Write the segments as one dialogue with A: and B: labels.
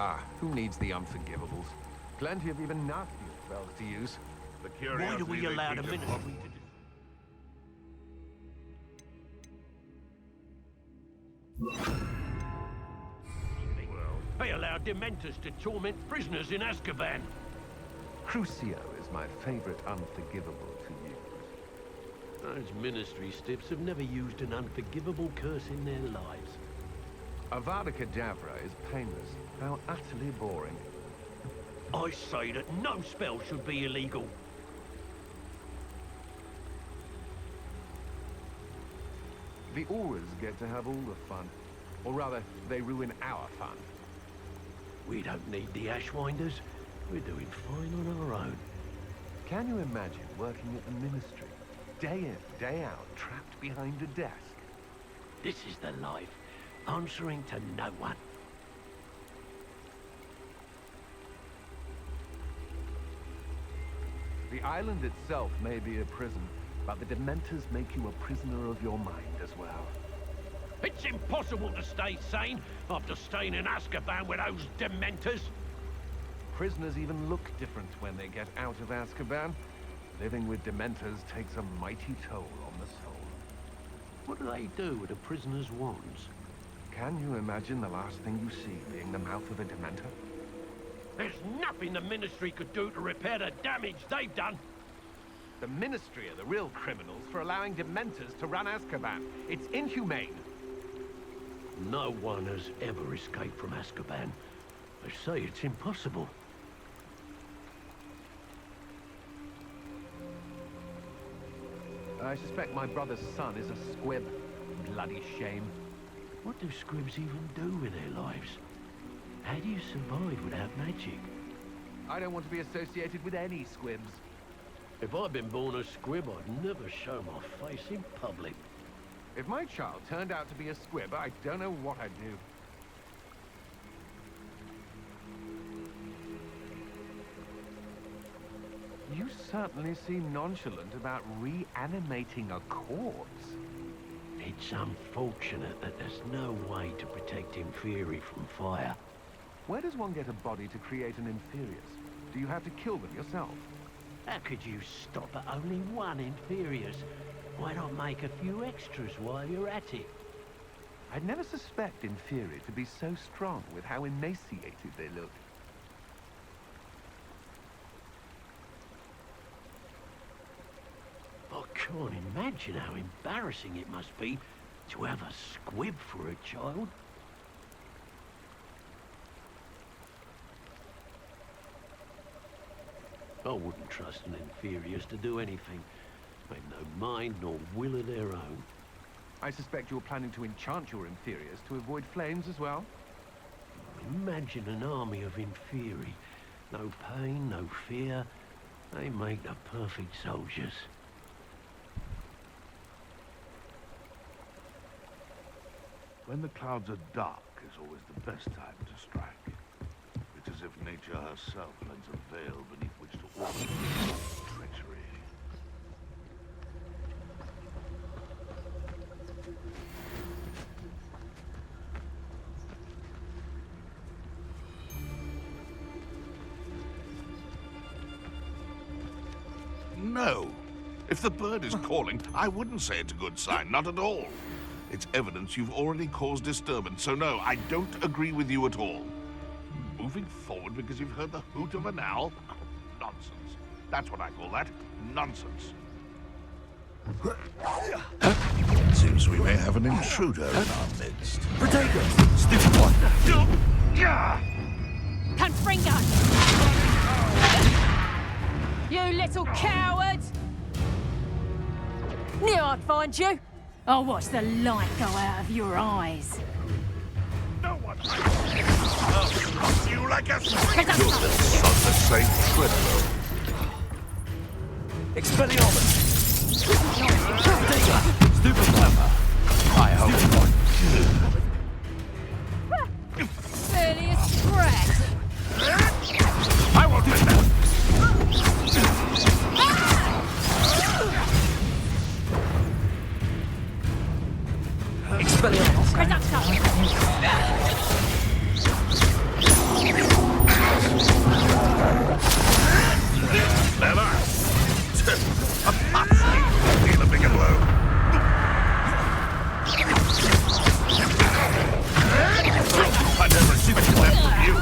A: Ah, who needs the unforgivables? Plenty of even nastier spells to use.
B: Why do we allow the ministry to do... They allow Dementors to torment prisoners in Azkaban.
A: Crucio is my favorite unforgivable to use.
B: Those ministry stiffs have never used an unforgivable curse in their lives.
A: Avada Kedavra is painless. How utterly boring.
B: I say that no spell should be illegal.
A: The Auras get to have all the fun. Or rather, they ruin our fun.
B: We don't need the Ashwinders. We're doing fine on our own.
A: Can you imagine working at the Ministry? Day in, day out, trapped behind a desk.
B: This is the life. Answering to no one.
A: The island itself may be a prison, but the Dementors make you a prisoner of your mind as well.
B: It's impossible to stay sane after staying in Azkaban with those Dementors.
A: Prisoners even look different when they get out of Azkaban. Living with Dementors takes a mighty toll on the soul.
B: What do they do with a prisoner's wands?
A: Can you imagine the last thing you see being the mouth of a Dementor?
B: There's nothing the Ministry could do to repair the damage they've done.
A: The Ministry are the real criminals for allowing Dementors to run Azkaban. It's inhumane.
B: No one has ever escaped from Azkaban. They say it's impossible.
A: I suspect my brother's son is a squib. Bloody shame.
B: What do squibs even do with their lives? How do you survive without magic?
A: I don't want to be associated with any squibs.
B: If I'd been born a squib, I'd never show my face in public.
A: If my child turned out to be a squib, I don't know what I'd do. You certainly seem nonchalant about reanimating a corpse.
B: It's unfortunate that there's no way to protect Inferi from fire.
A: Where does one get a body to create an Inferius? Do you have to kill them yourself?
B: How could you stop at only one Inferius? Why not make a few extras while you're at it?
A: I'd never suspect Inferi to be so strong with how emaciated they look.
B: I can't imagine how embarrassing it must be to have a squib for a child. I wouldn't trust an Inferius to do anything. They've no mind nor will of their own.
A: I suspect you're planning to enchant your Inferius to avoid flames as well?
B: Imagine an army of Inferi. No pain, no fear. They make the perfect soldiers.
C: When the clouds are dark is always the best time to strike. It's as if nature herself lends a veil beneath which to order treachery. No. If the bird is calling, I wouldn't say it's a good sign, not at all. It's evidence you've already caused disturbance, so no, I don't agree with you at all. Moving forward because you've heard the hoot of an owl? Nonsense. That's what I call that. Nonsense. Seems we may have an intruder in our midst.
D: Potato! Stupid one!
E: Confringo! You little coward! Knew I'd find you! I'll watch the light go out of your eyes.
C: No one! I'll you like a snake! You're on the same trip, though.
D: Expelliarmus! Stupid clever! I hope
E: Barely a scratch!
C: I won't let that!
D: Expelliarmus!
C: Clever. A pasty. Feel a bigger blow. I never see much left of you.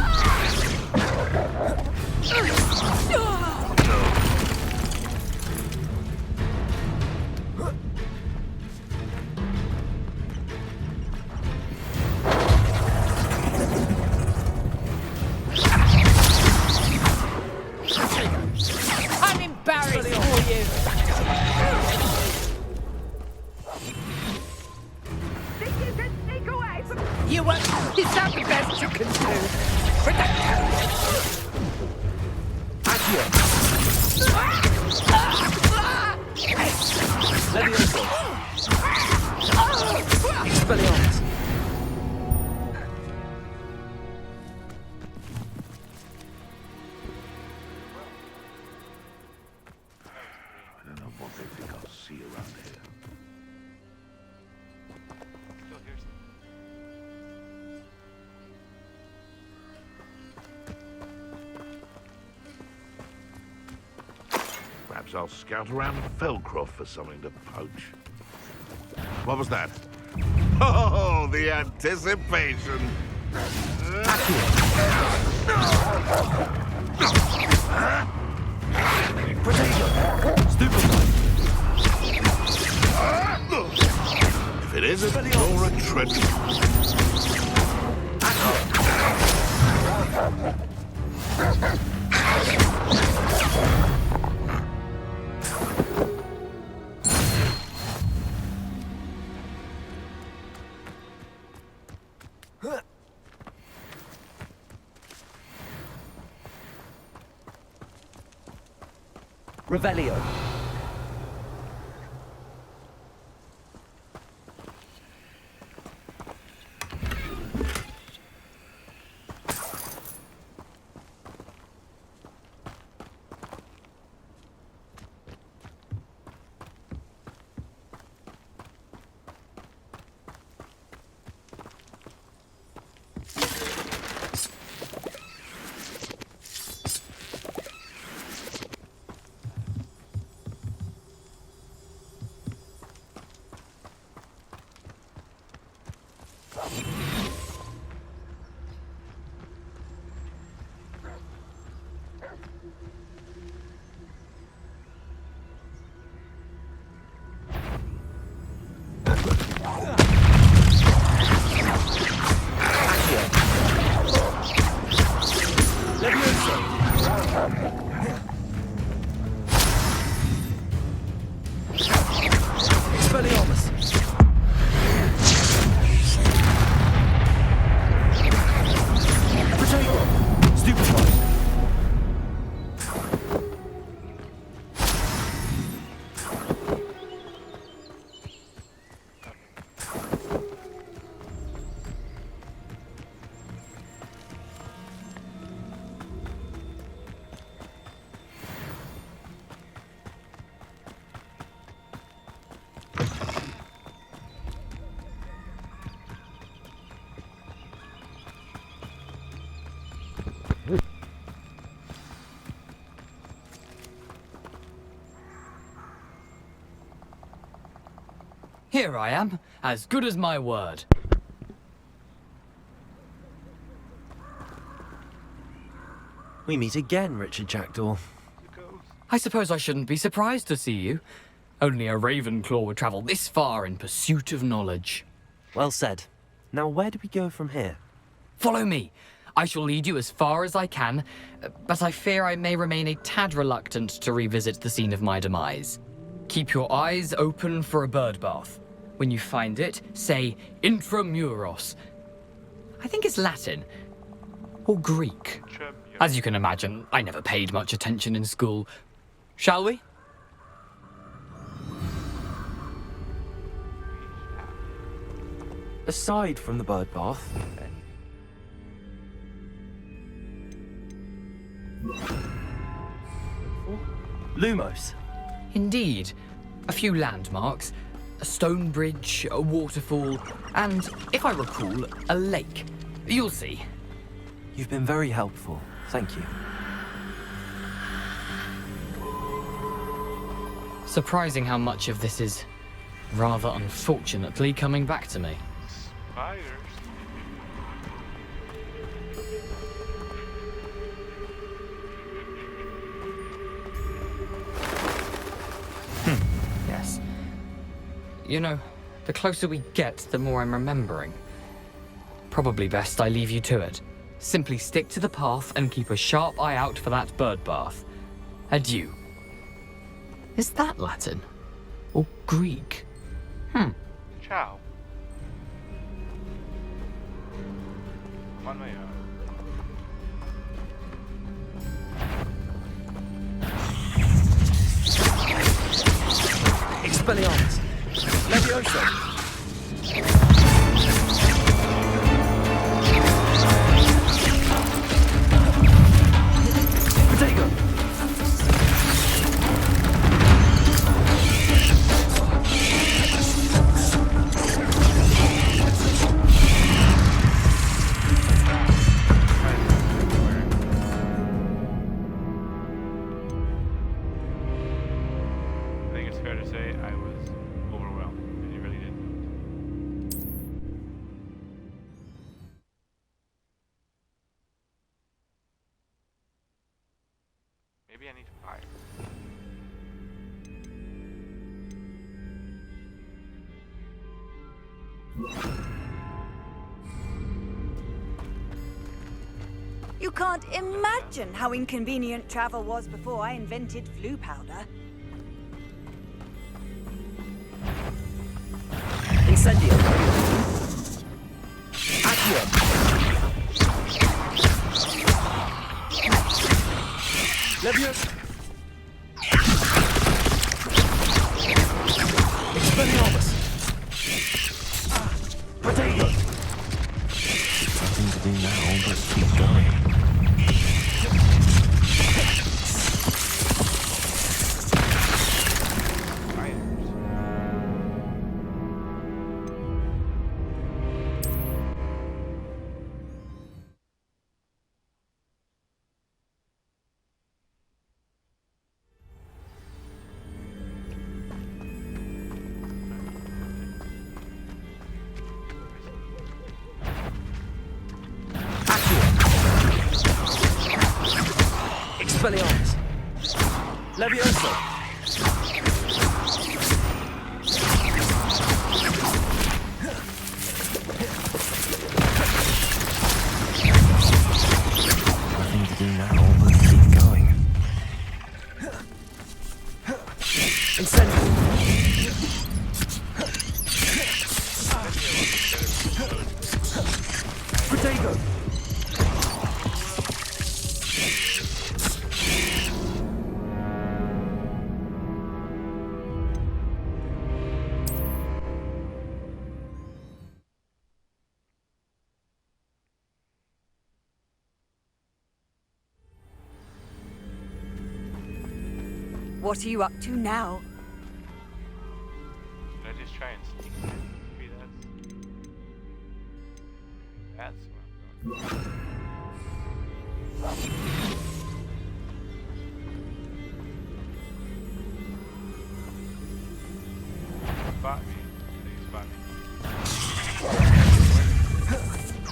E: I'm embarrassed for you.
F: Think you can sneak away from...
E: You won't. Is that the best you can do?
D: Expelliarmus.
C: I don't know what they think I'll see around here. Perhaps I'll scout around Felcroft for something to poach. What was that? Oh, the anticipation! If it isn't, you're a treasure.
D: Revelio. Expelliarmus. Potato. Stupefy.
G: Here I am, as good as my word.
H: We meet again, Richard Jackdaw.
G: I suppose I shouldn't be surprised to see you. Only a Ravenclaw would travel this far in pursuit of knowledge.
H: Well said. Now, where do we go from here?
G: Follow me. I shall lead you as far as I can, but I fear I may remain a tad reluctant to revisit the scene of my demise. Keep your eyes open for a bird bath. When you find it, say intramuros. I think it's Latin. Or Greek. As you can imagine, I never paid much attention in school. Shall we?
H: Aside from the bird bath, Lumos.
G: Indeed. A few landmarks. A stone bridge, a waterfall, and, if I recall, a lake. You'll see.
H: You've been very helpful. Thank you.
G: Surprising how much of this is, rather unfortunately, coming back to me.
I: Spiders.
G: Yes. You know, the closer we get, the more I'm remembering. Probably best I leave you to it. Simply stick to the path and keep a sharp eye out for that bird bath. Adieu. Is that Latin? Or Greek?
I: Ciao. I'm on my own.
D: Expelliarmus. Levioso. Protego.
I: I think it's fair to say I was overwhelmed, and you really didn't know it. Maybe I need to fire.
F: You can't imagine how inconvenient travel was before I invented flu powder.
D: Incendio. Accio. Levioso. Expelliarmus. Protego.
B: Nothing to do now but keep going.
D: Expelliarmus. Levioso.
B: Nothing to do now but keep going.
D: Incendio. Protego.
F: What are you up to now?
I: Should I just try and sneak in? Maybe that's where I'm going. Spot me. Please spot me.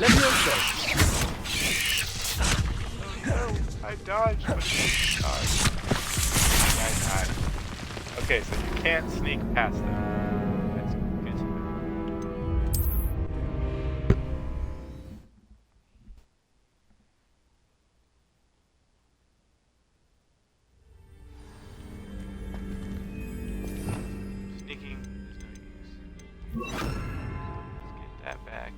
D: Levioso.
I: No, I dodged, but I dodged. I died. Okay, so you can't sneak past them. That's good to know. Sneaking is no use. Let's get that back.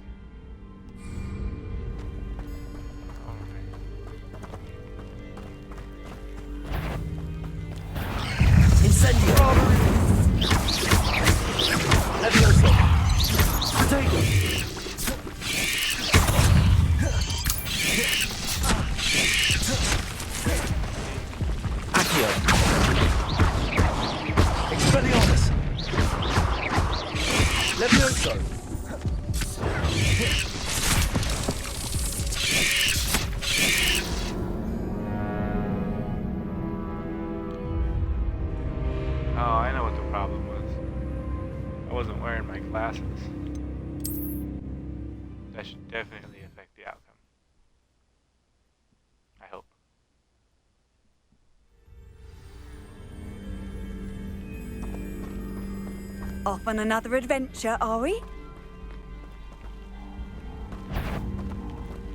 D: Incendio. Levioso. Protego. Accio. Expelliarmus. Levioso.
I: That should definitely affect the outcome. I hope.
F: Off on another adventure, are we?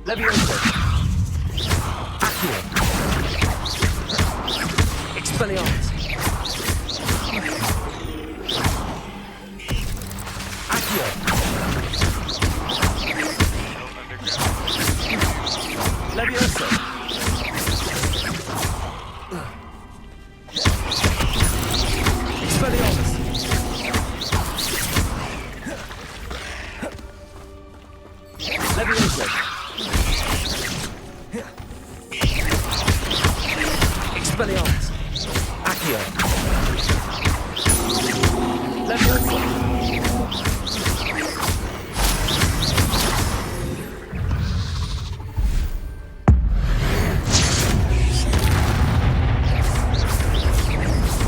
D: Levioso. Accio. Expelliarmus. Accio.
I: No underground.
D: Levioso. Expelliarmus. Levioso. Expelliarmus. Accio. Levioso.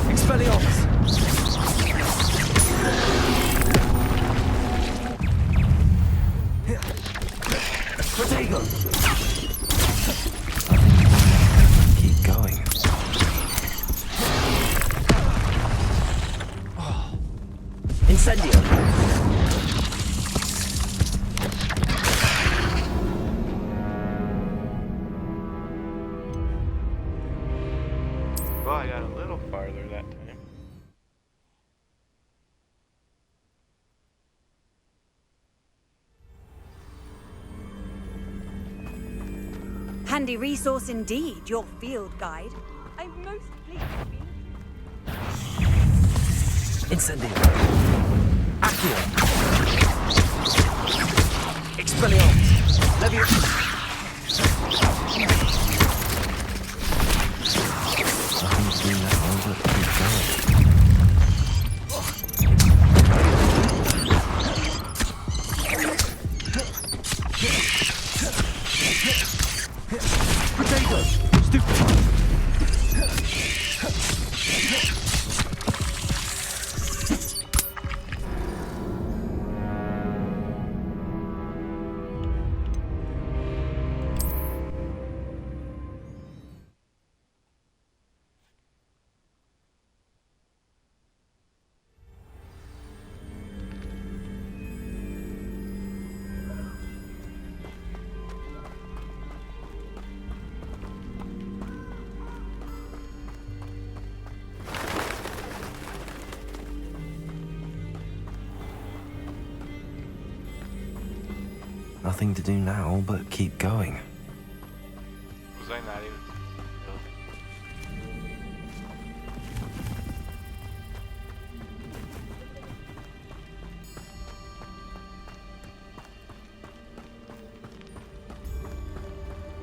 D: Expelliarmus. Protego.
H: Keep going.
D: Incendio.
I: Well, I got a little farther that time.
F: Handy resource indeed, your field guide. I'm most pleased to be
D: Incendio. Accio. Expelliarmus. Levioso.
H: Nothing to do now but keep going.
D: Protego. Stupid.
H: Nothing to do now but keep going.
I: Was I not even?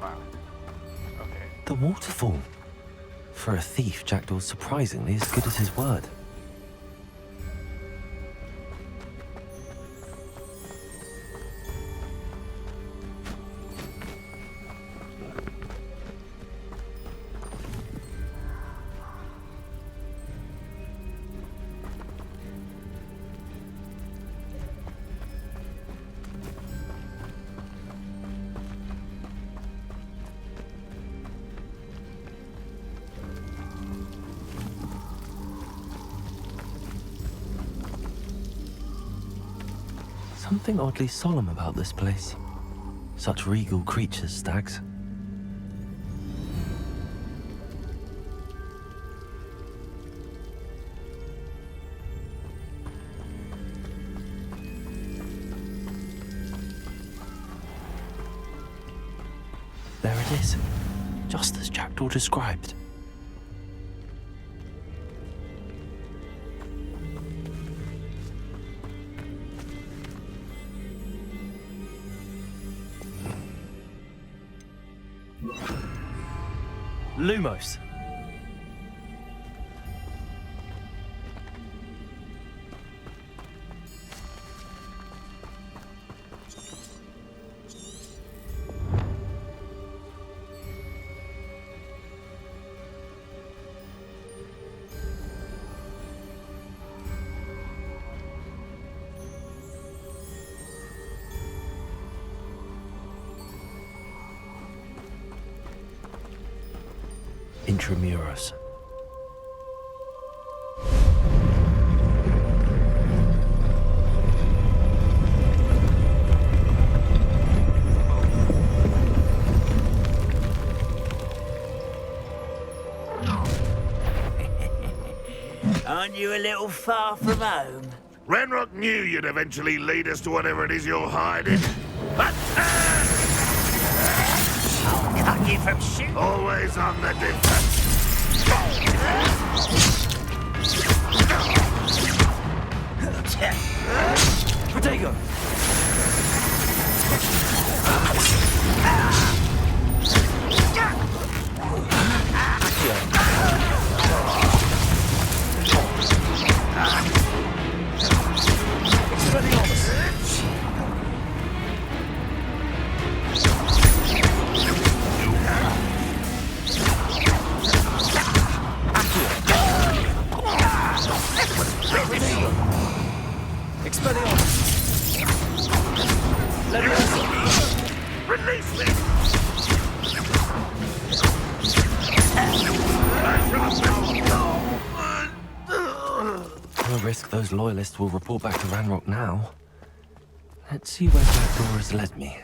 I: Wow. Okay.
H: The waterfall. For a thief, Jackdaw's surprisingly as good as his word. Something oddly solemn about this place. Such regal creatures, stags. There it is, just as Jackdaw described.
D: Lumos.
H: Intramuros.
J: Aren't you a little far from home?
C: Ranrock knew you'd eventually lead us to whatever it is you're hiding. But
J: I'll cut you from shooting.
C: always on the defense.
D: Protego!
C: Release me!
H: No risk those loyalists will report back to Ranrock now. Let's see where that door has led me.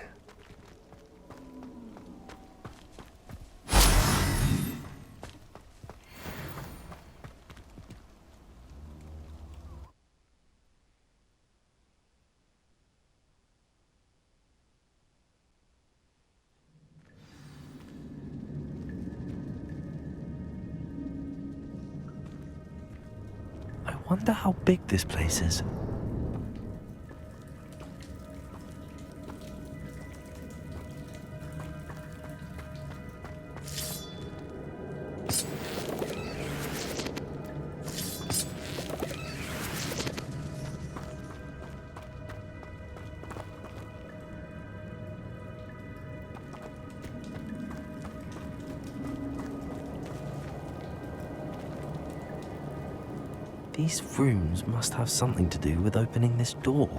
H: I wonder how big this place is. These rooms must have something to do with opening this door.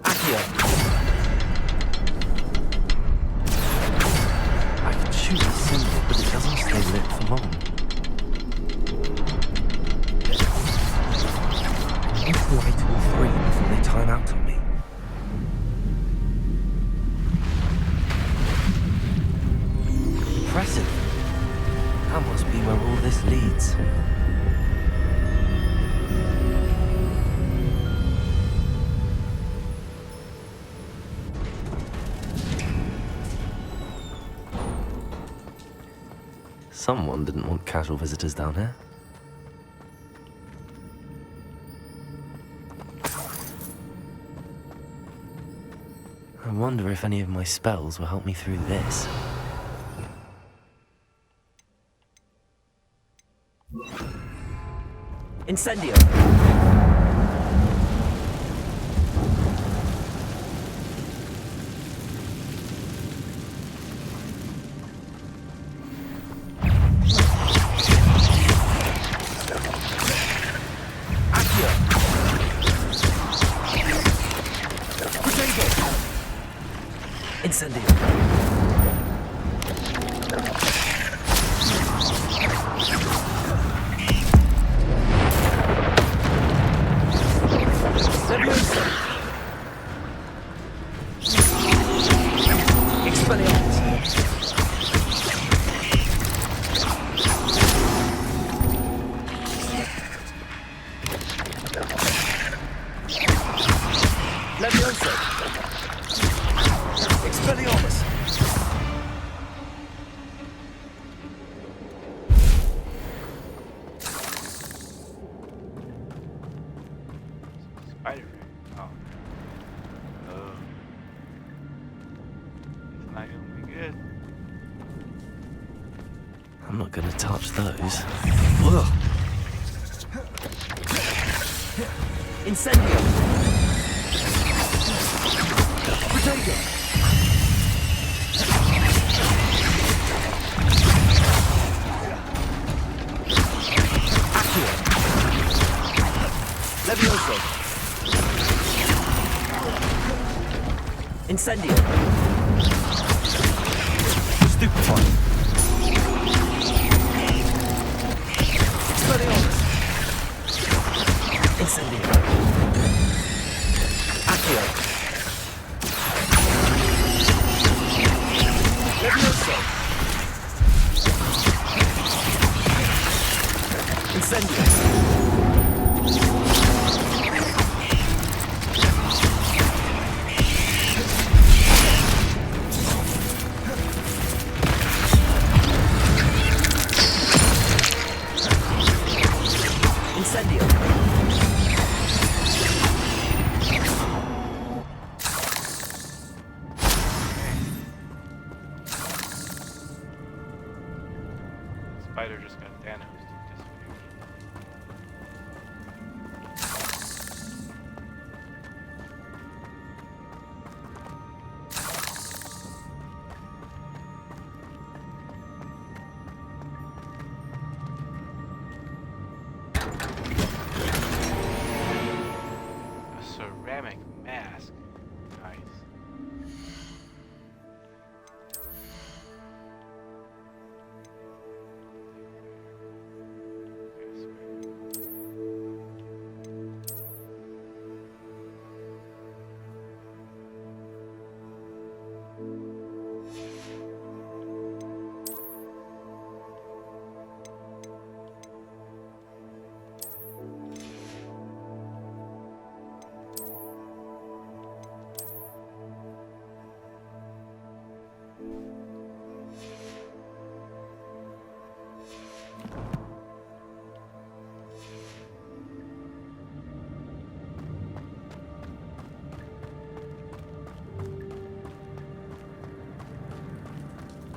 H: Accio! I can shoot the symbol, but it doesn't stay lit for long. Light all three before they time out on me. Impressive. That must be where all this leads. Someone didn't want casual visitors down here. I wonder if any of my spells will help me through this.
D: Incendio! Incendio! Leviosa! Expelliarmus! Leviosa! Expelliarmus!
I: Spider. Oh. Oh. It's not gonna be good.
H: I'm not gonna touch those.
D: Incendio! Protego! Accio! Incendio. Stupefy. Expelliarmus. Incendio. Accio. Levioso. Incendio. Incendio.
I: Spider just got Thanos to disappear. A ceramic mask. Nice.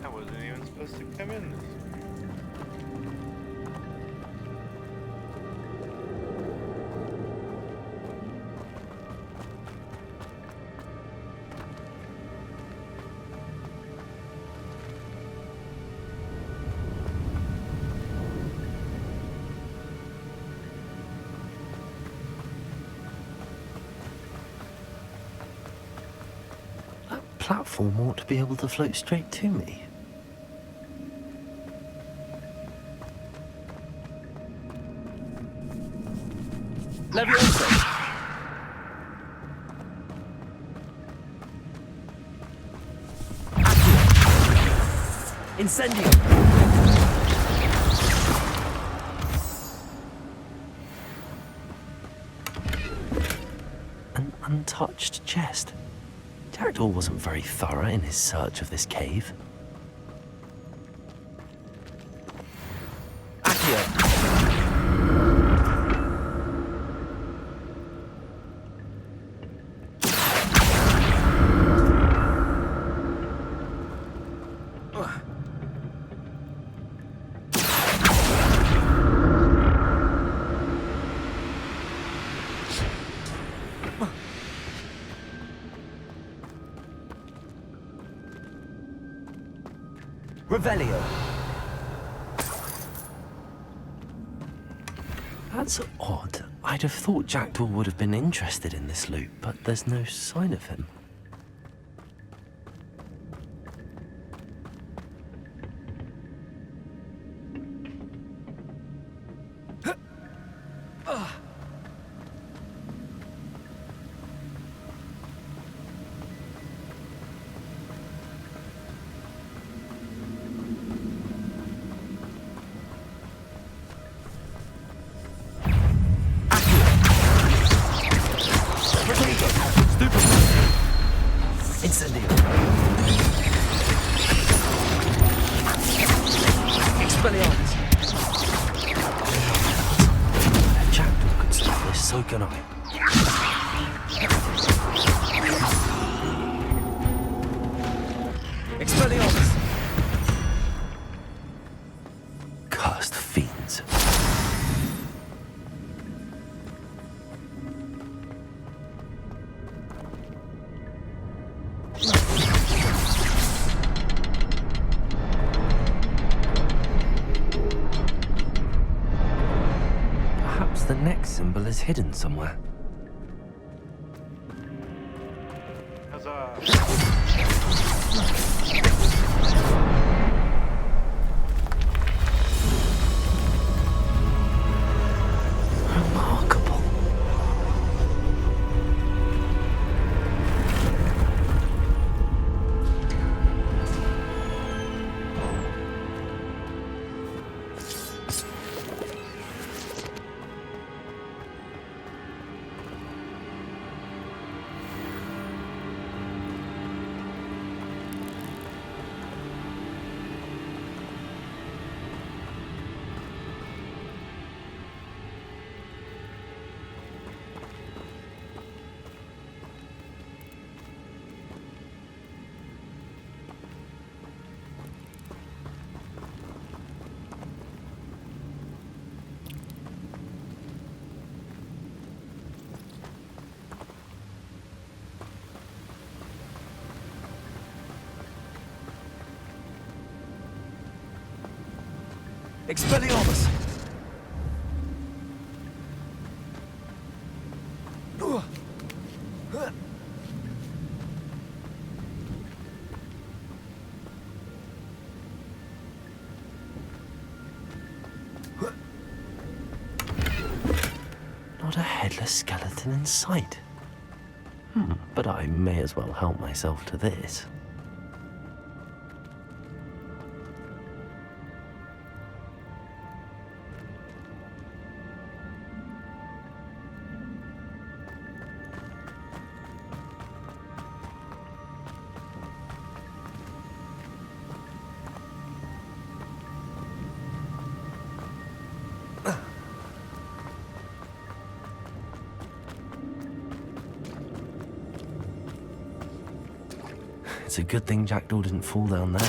I: That wasn't even supposed to come in this way.
H: That platform ought to be able to float straight to me.
D: Levioso. Accio. Incendio.
H: An untouched chest. Jackdaw wasn't very thorough in his search of this cave.
D: Accio. Revelio.
H: That's odd. I'd have thought Jackdaw would have been interested in this loot, but there's no sign of him.
D: Incendio. Expelliarmus.
H: If Jackdaw could stop this, so can I.
D: Expelliarmus.
H: Cursed fiends. Perhaps the next symbol is hidden somewhere.
I: Huzzah.
D: Expelliarmus!
H: Not a headless skeleton in sight. But I may as well help myself to this. It's a good thing Jackdaw didn't fall down there.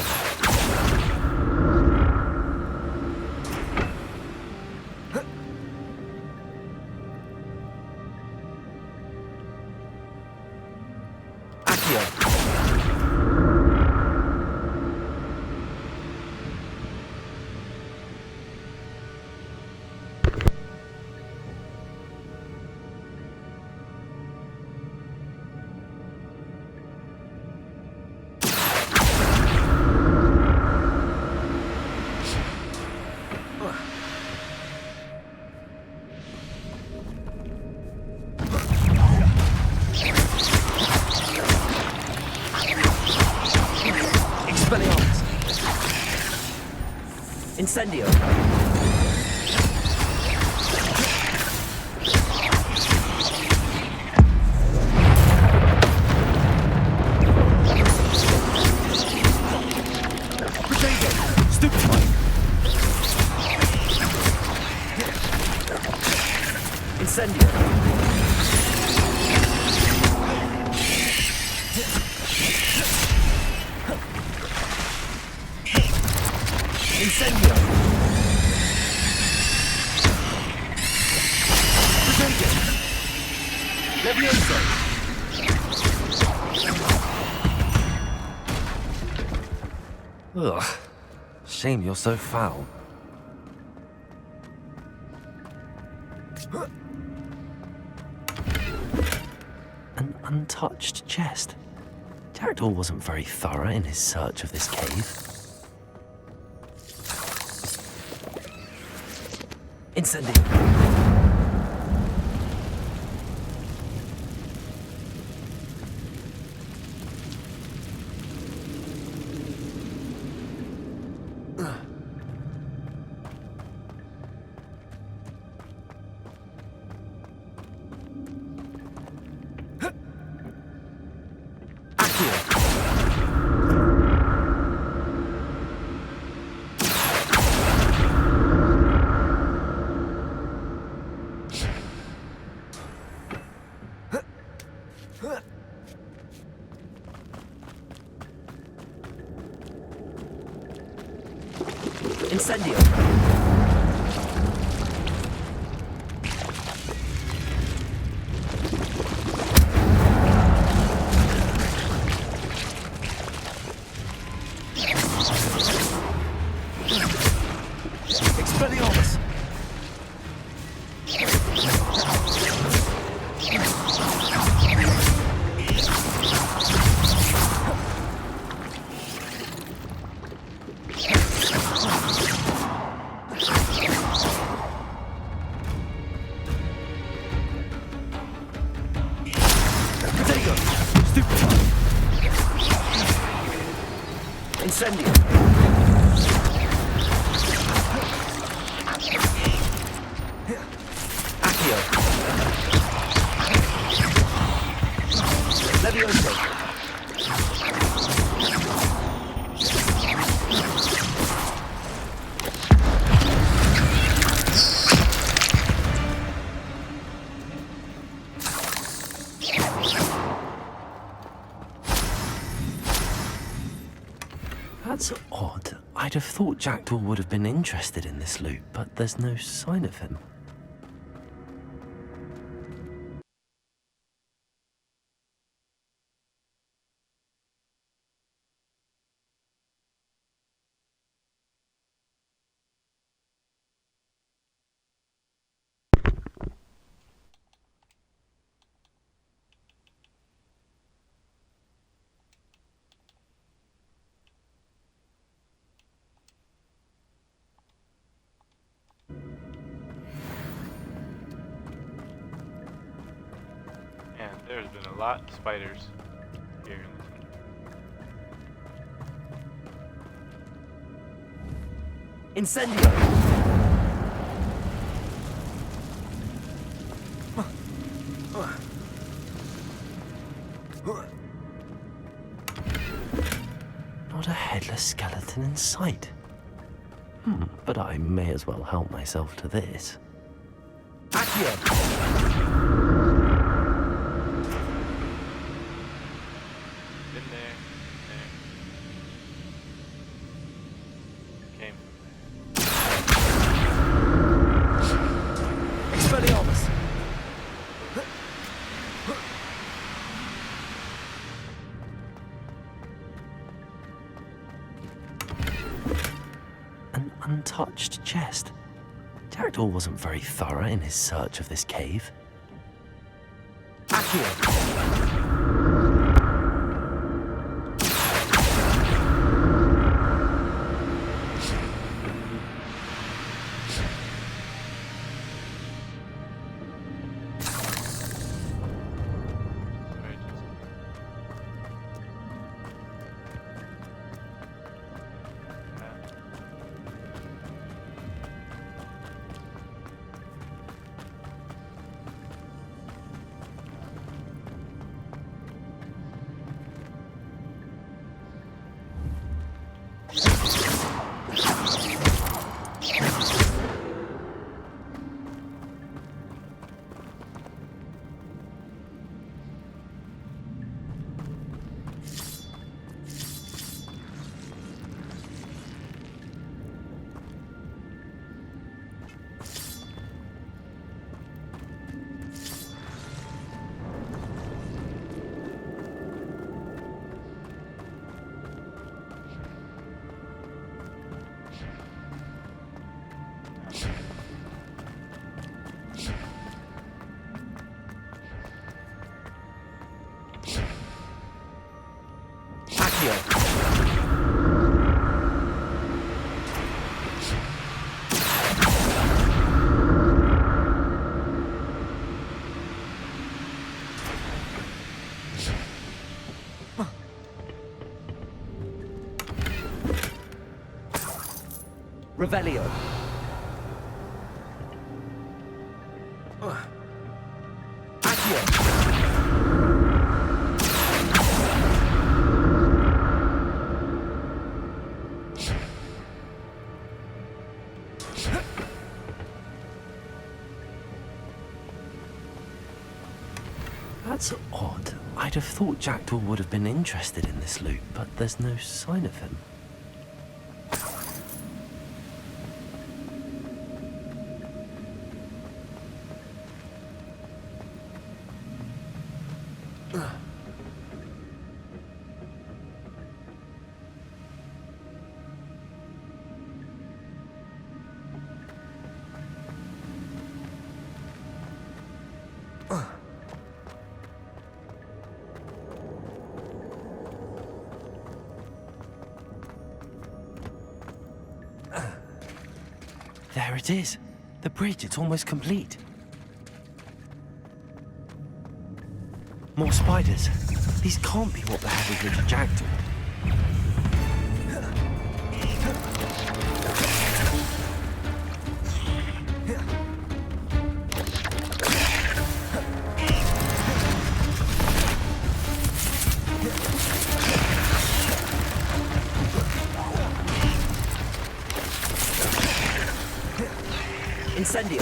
D: Expelliarmus! Incendio! Stupefy! Incendio! Incendio! Levioso!
H: Ugh. Shame you're so foul. An untouched chest. Jackdaw wasn't very thorough in his search of this cave.
D: Incendio! Incendio! Expelliarmus! Incendio! Accio! Levioso!
H: That's odd. I'd have thought Jackdaw would have been interested in this loot, but there's no sign of him.
I: there's been a lot of spiders here in this one.
D: Incendio!
H: Not a headless skeleton in sight. But I may as well help myself to this.
D: Accio!
I: Been there. Came
D: Expelliarmus!
H: An untouched chest. Jackdaw wasn't very thorough in his search of this cave.
D: Accio!
I: Sorry, just...
D: Revelio. Accio.
H: That's odd. I'd have thought Jackdaw would have been interested in this loot, but there's no sign of him. There it is. The bridge, it's almost complete. More spiders. These can't be what the heavy little Jackdaw.
D: Incendio.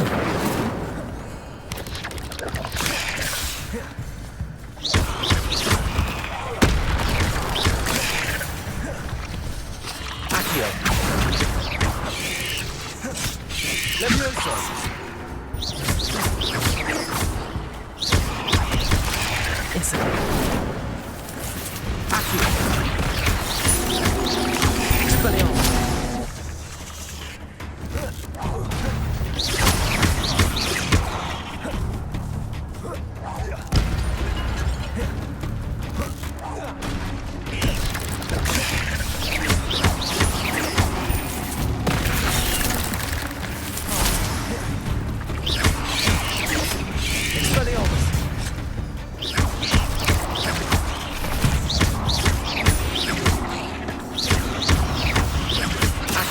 D: Accio. Levioso. Incendio. Accio. Expelliarmus.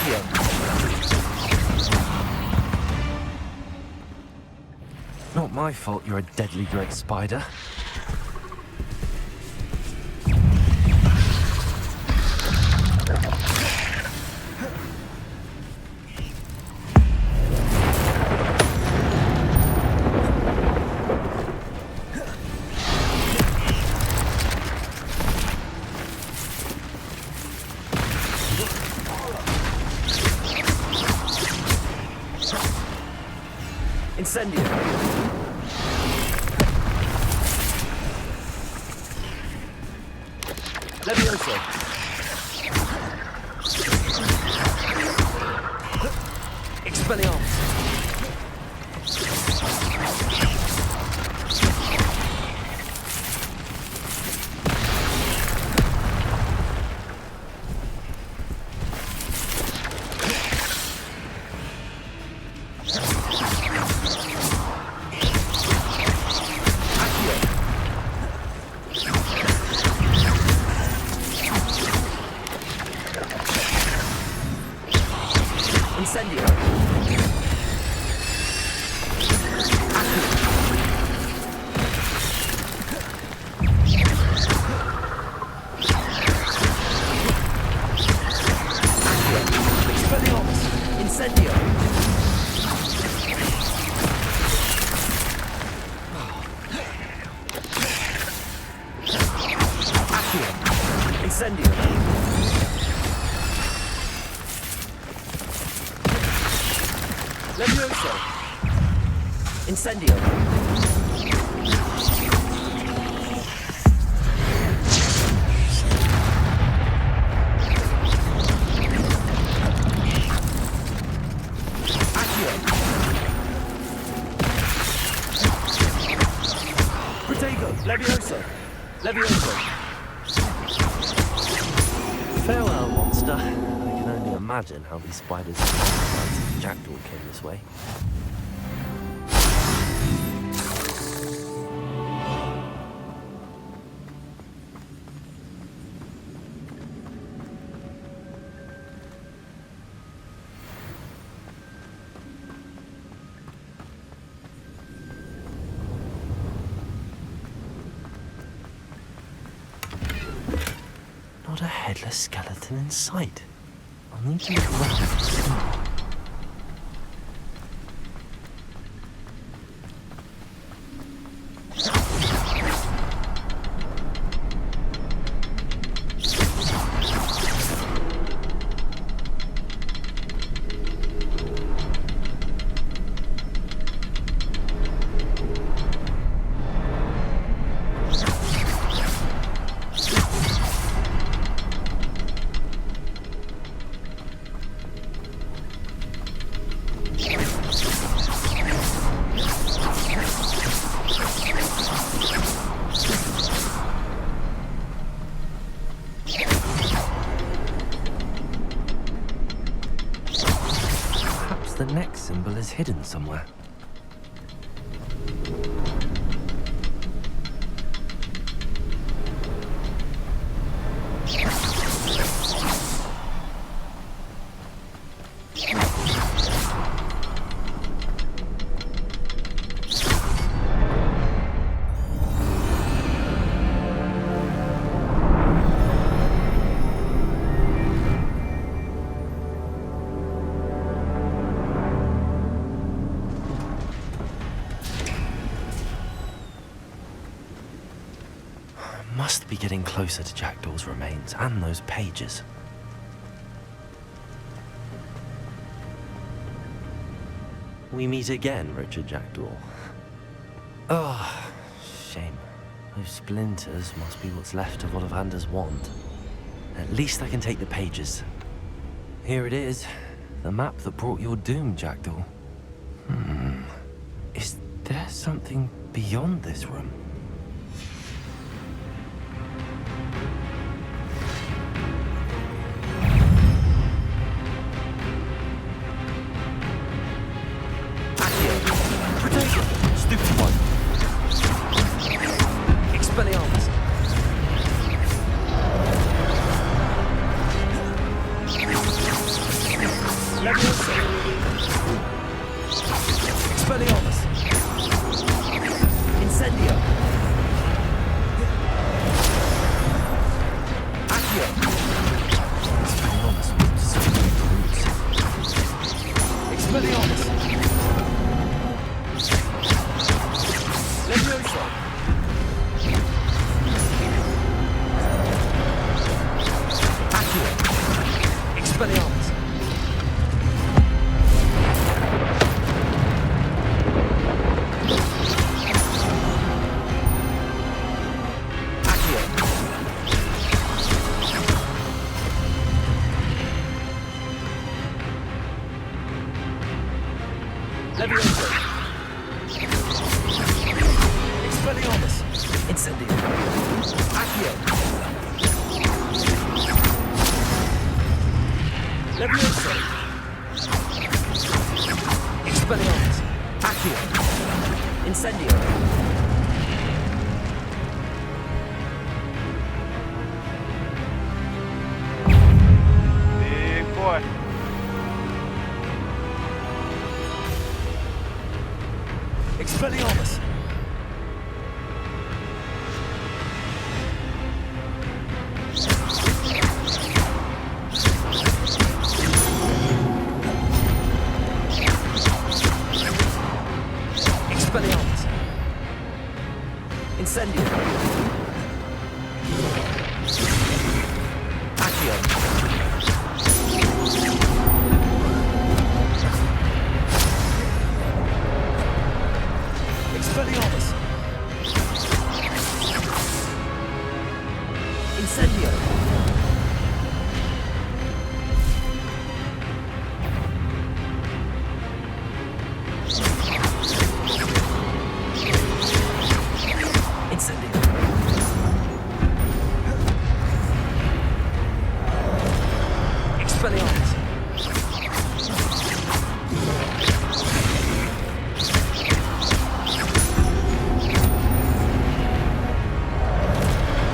D: Accio.
H: Not my fault you're a deadly great spider.
D: Incendio. Levioso. Expelliarmus. Incendio. Expelliarmus. Incendio. Accio. Incendio. Levioso. Incendio. Accio. Protego. Levioso. Levioso.
H: Farewell, monster. I can only imagine how these spiders Jackdaw came this way. Not a headless skeleton in sight. I'll need to look around. The next symbol is hidden somewhere. Must be getting closer to Jackdaw's remains and those pages. We meet again, Richard Jackdaw. Oh, shame. Those splinters must be what's left of Ollivander's wand. At least I can take the pages. Here it is, the map that brought your doom, Jackdaw. Is there something beyond this room?
D: Stupid one. Expelliarmus. Levioso. Expelliarmus. Incendio. Accio.
H: Expelliarmus was designed to the roots.
D: Expelliarmus. Levioso. Accio. Expelliarmus. Accio. Levioso. Expelliarmus. Incendio. Accio. Levioso. Expelliarmus. Accio. Incendio.
I: Big boy.
D: Expelliarmus. Expelliarmus. Incendio. Accio. Expelliarmus. Incendio. Incendio. Expelliarmus.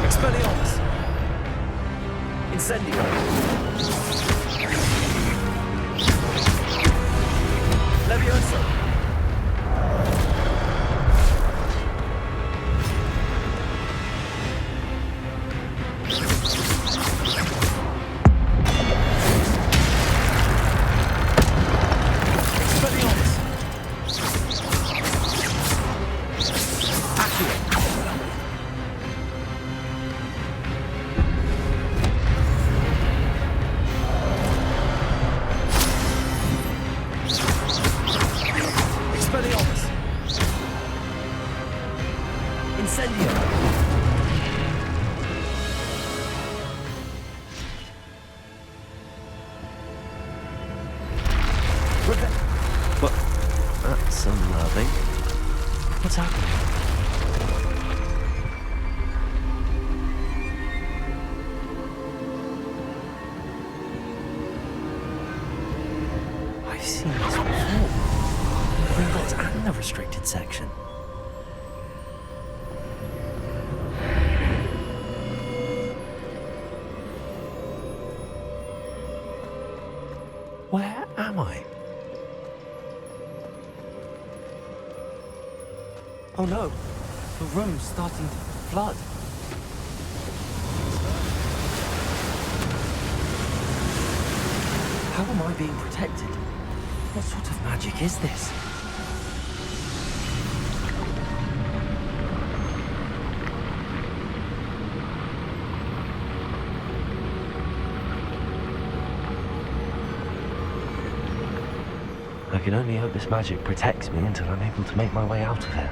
D: Expelliarmus. Incendio. Levioso. Expelliarmus. Accio. Expelliarmus. Incendio.
H: What? That's unnerving. What's happening? I've seen this before. The Gringotts and the restricted section. Where am I?
D: Oh no, the room's starting to flood. How am I being protected? What sort of magic is this?
H: I can only hope this magic protects me until I'm able to make my way out of it.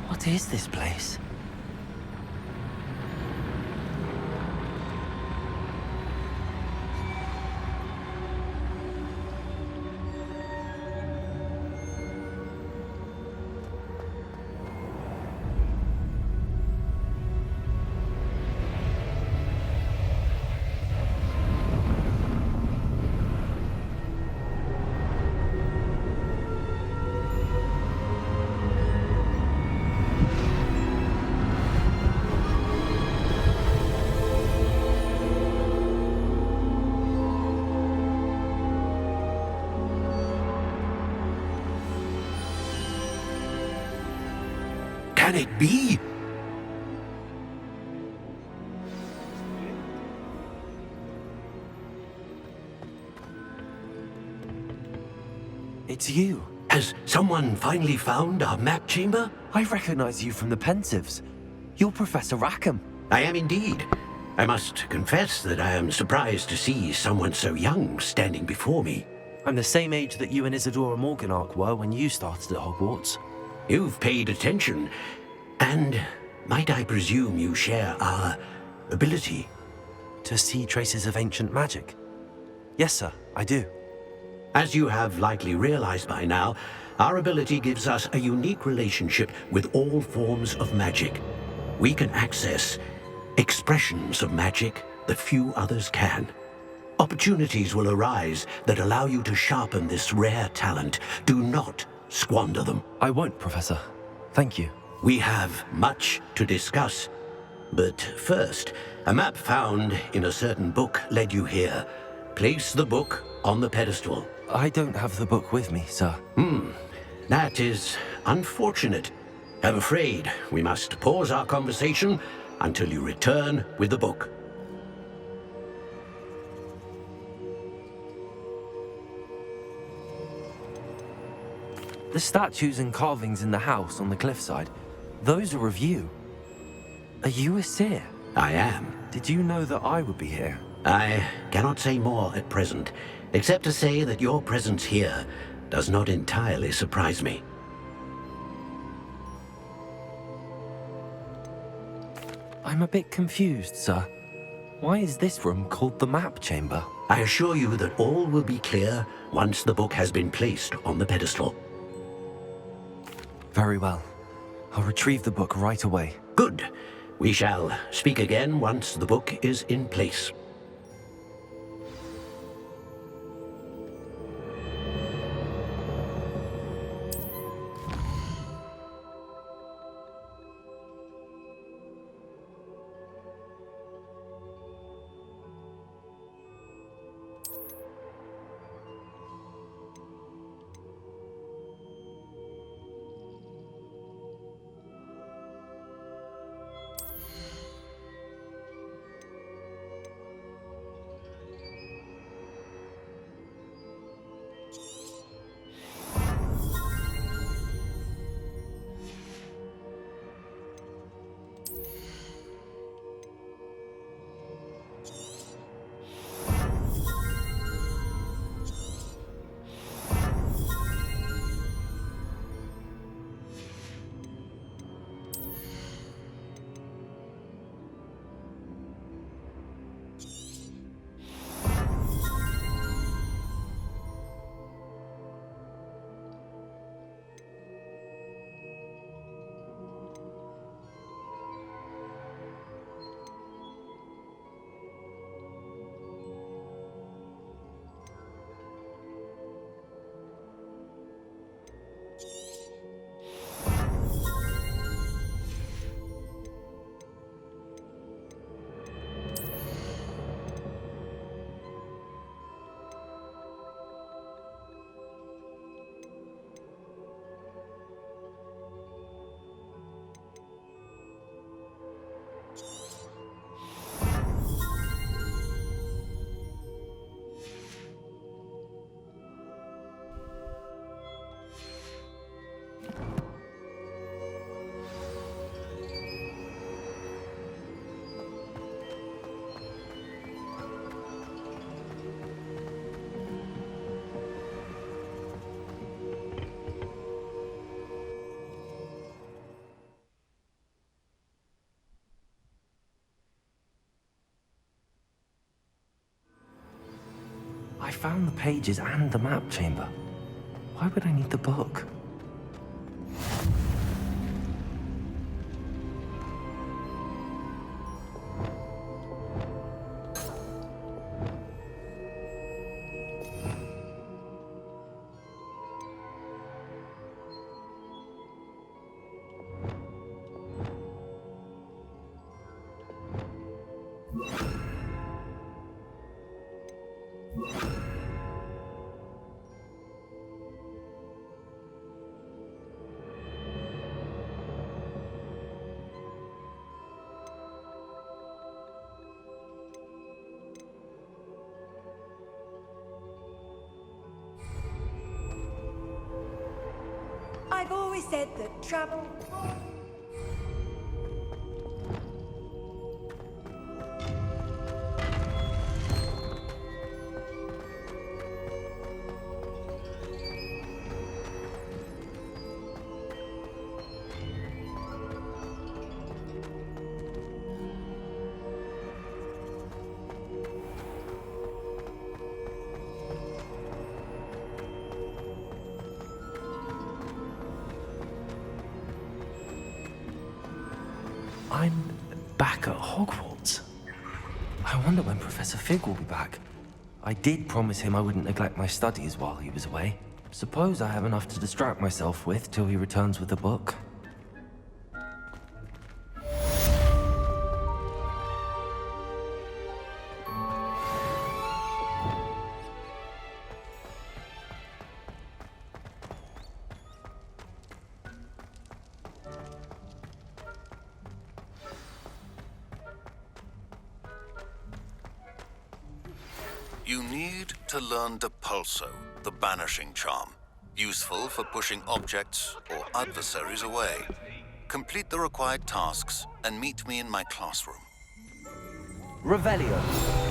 H: What is this place?
B: can it be?
H: It's you.
B: Has someone finally found our map chamber?
H: I recognize you from the Pensieves. You're Professor Rackham.
B: I am indeed. I must confess that I am surprised to see someone so young standing before me.
H: I'm the same age that you and Isadora Morganach were when you started at Hogwarts.
B: You've paid attention, and might I presume you share our ability?
H: To see traces of ancient magic? Yes, sir, I do.
B: As you have likely realized by now, our ability gives us a unique relationship with all forms of magic. We can access expressions of magic that few others can. Opportunities will arise that allow you to sharpen this rare talent. Do not squander them.
H: I won't, Professor. Thank you.
B: We have much to discuss. But first, a map found in a certain book led you here. Place the book on the pedestal.
H: I don't have the book with me, sir.
B: That is unfortunate. I'm afraid we must pause our conversation until you return with the book.
H: The statues and carvings in the house on the cliffside, those are of you. Are you a seer?
B: I am.
H: Did you know that I would be here?
B: I cannot say more at present, except to say that your presence here does not entirely surprise me.
H: I'm a bit confused, sir. Why is this room called the map chamber?
B: I assure you that all will be clear once the book has been placed on the pedestal.
H: Very well. I'll retrieve the book right away.
B: Good. We shall speak again once the book is in place.
H: I found the pages and the map chamber. Why would I need the book?
F: always said that travel...
H: I'm back at Hogwarts. I wonder when Professor Fig will be back. I did promise him I wouldn't neglect my studies while he was away. Suppose I have enough to distract myself with till he returns with the book.
K: You need to learn Depulso, the banishing charm, useful for pushing objects or adversaries away. Complete the required tasks and meet me in my classroom.
H: Revelio.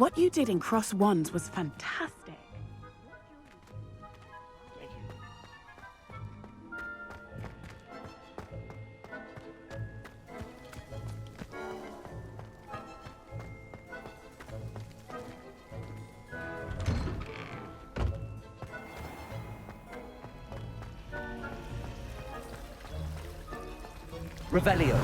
L: What you did in Cross Wands was fantastic.
H: Revelio.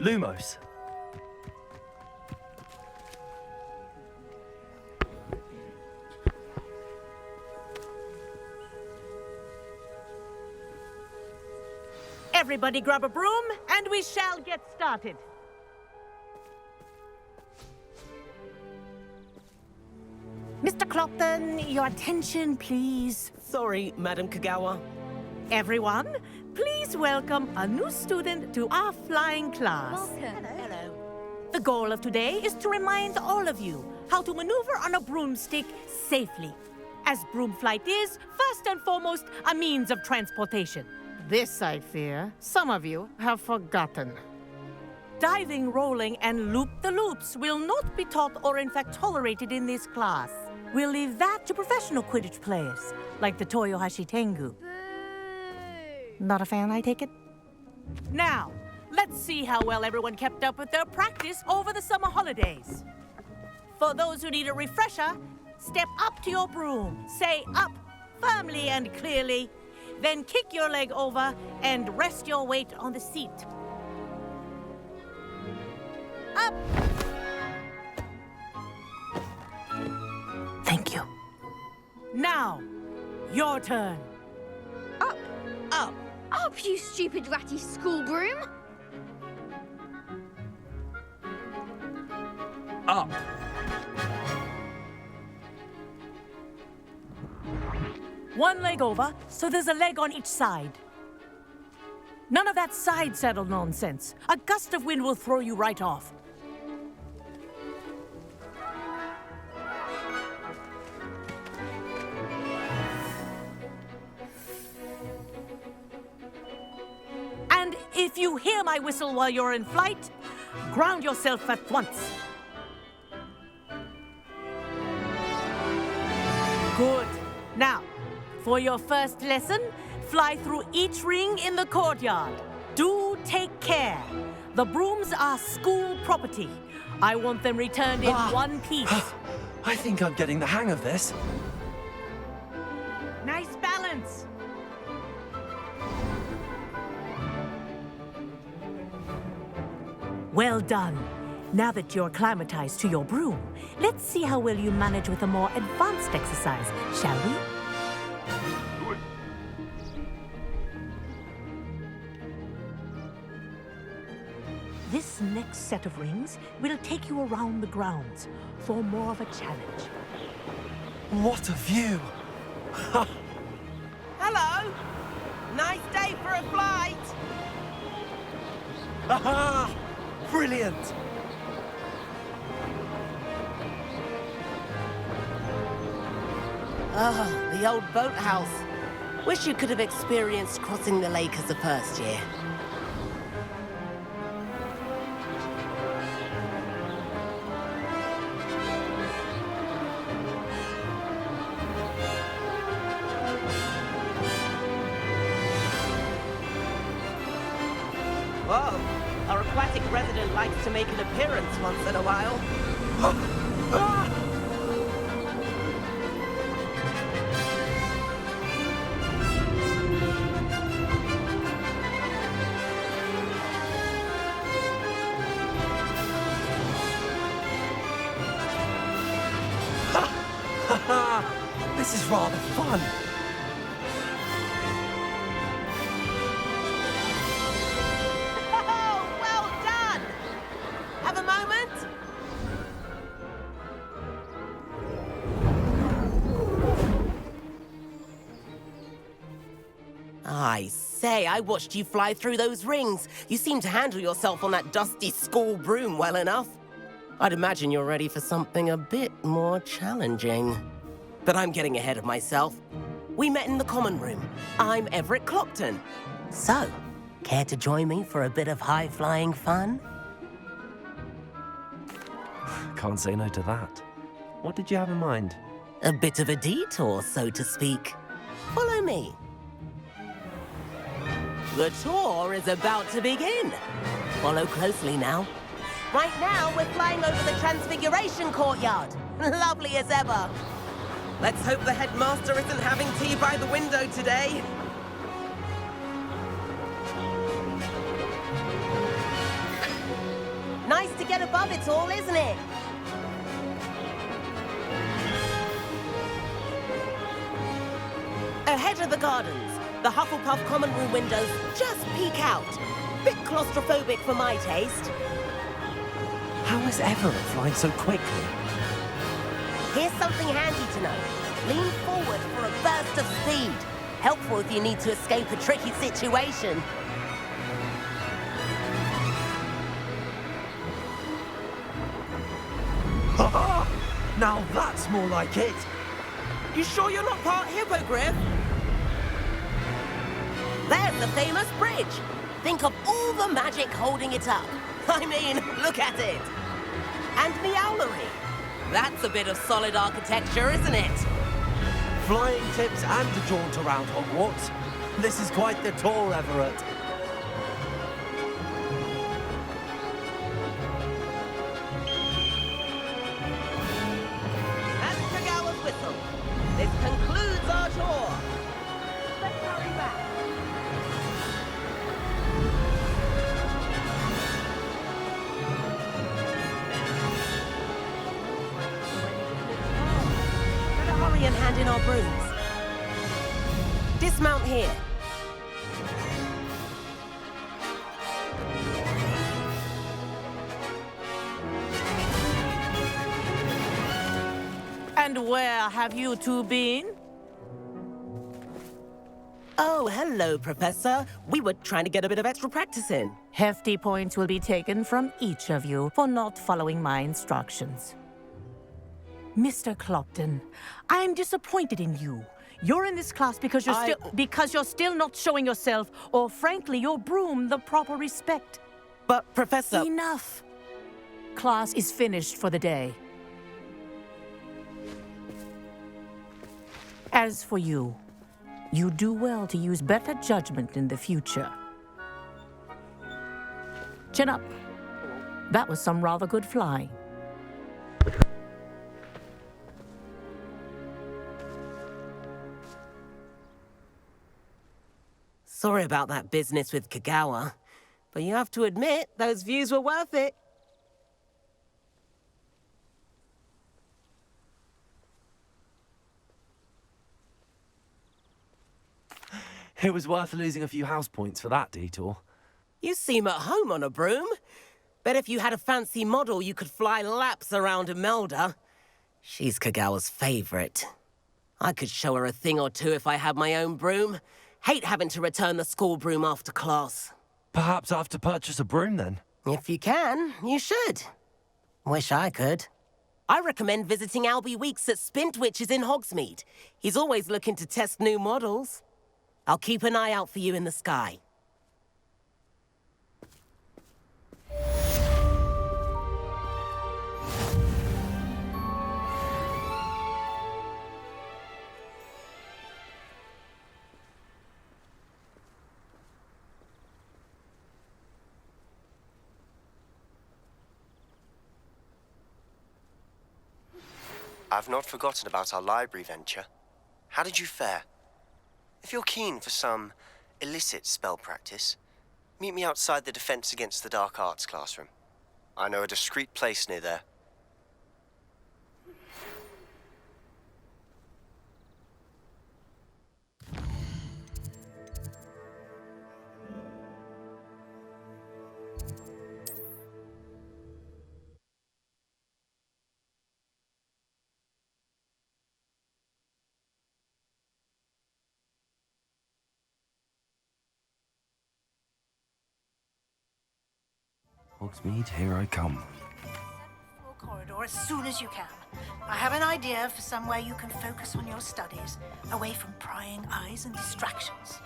H: Lumos.
M: Everybody grab a broom, and we shall get started. Mr. Clopton, your attention, please.
D: Sorry, Madam Kagawa.
M: Everyone, please welcome a new student to our flying class.
F: Welcome.
M: Hello. The goal of today is to remind all of you how to maneuver on a broomstick safely, as broom flight is, first and foremost, a means of transportation. This, I fear, some of you have forgotten. Diving, rolling, and loop-the-loops will not be taught or in fact tolerated in this class. We'll leave that to professional Quidditch players, like the Toyohashi Tengu. Not a fan, I take it? Now, let's see how well everyone kept up with their practice over the summer holidays. For those who need a refresher, step up to your broom, say up firmly and clearly, then kick your leg over and rest your weight on the seat. Up! Thank you. Now, your turn.
F: Up.
M: Up.
F: Up, you stupid ratty school broom.
H: Up.
M: One leg over, so there's a leg on each side. None of that side saddle nonsense. A gust of wind will throw you right off. And if you hear my whistle while you're in flight, ground yourself at once. Good. Now, for your first lesson, fly through each ring in the courtyard. Do take care. The brooms are school property. I want them returned in one piece.
H: I think I'm getting the hang of this.
M: Nice balance. Well done. Now that you're acclimatized to your broom, let's see how well you manage with a more advanced exercise, shall we? This next set of rings will take you around the grounds for more of a challenge.
H: What a view!
D: Hello! Nice day for a flight!
H: Aha! Brilliant!
D: Ah, the old boathouse. Wish you could have experienced crossing the lake as a first year. Whoa, our aquatic resident likes to make an appearance once in a while.
H: This is rather fun.
D: Oh, well done! Have a moment? I say, I watched you fly through those rings. You seem to handle yourself on that dusty school broom well enough. I'd imagine you're ready for something a bit more challenging. But I'm getting ahead of myself. We met in the common room. I'm Everett Clopton. So, care to join me for a bit of high-flying fun?
H: Can't say no to that. What did you have in mind?
D: A bit of a detour, so to speak. Follow me. The tour is about to begin. Follow closely now. Right now, we're flying over the Transfiguration Courtyard. Lovely as ever. Let's hope the headmaster isn't having tea by the window today. to get above it all, isn't it? Ahead of the gardens, the Hufflepuff common room windows just peek out. Bit claustrophobic for my taste.
H: How is Everett flying so quickly?
D: Here's something handy to know. Lean forward for a burst of speed. Helpful if you need to escape a tricky situation.
H: Now that's more like it.
D: You sure you're not part hippogriff? There's the famous bridge. Think of all the magic holding it up. I mean, look at it. And the owlery. That's a bit of solid architecture, isn't it?
H: Flying tips and a jaunt around Hogwarts. This is quite the tour, Everett.
D: That's Kagawa's whistle. This concludes our tour. Let's hurry back. Better hurry and hand in our brooms. Dismount here.
M: And where have you two been?
D: Oh, hello, Professor. We were trying to get a bit of extra practice in.
M: Hefty points will be taken from each of you for not following my instructions. Mr. Clopton, I'm disappointed in you. You're in this class because you're still not showing yourself, or frankly, your broom, the proper respect.
D: But, Professor...
M: Enough. Class is finished for the day. As for you, you do well to use better judgment in the future. Chin up. That was some rather good flying.
D: Sorry about that business with Kagawa, but you have to admit, those views were worth it.
H: It was worth losing a few house points for that detour.
D: You seem at home on a broom. Bet if you had a fancy model, you could fly laps around Imelda. She's Kagawa's favorite. I could show her a thing or two if I had my own broom. Hate having to return the school broom after class.
H: Perhaps I have to purchase a broom then?
D: If you can, you should. Wish I could. I recommend visiting Albie Weeks at Spintwitches in Hogsmeade. He's always looking to test new models. I'll keep an eye out for you in the sky.
N: I've not forgotten about our library venture. How did you fare? If you're keen for some illicit spell practice, meet me outside the Defense Against the Dark Arts classroom. I know a discreet place near there.
H: Hogsmeade, here I come.
O: Corridor as soon as you can. I have an idea for somewhere you can focus on your studies, away from prying eyes and distractions.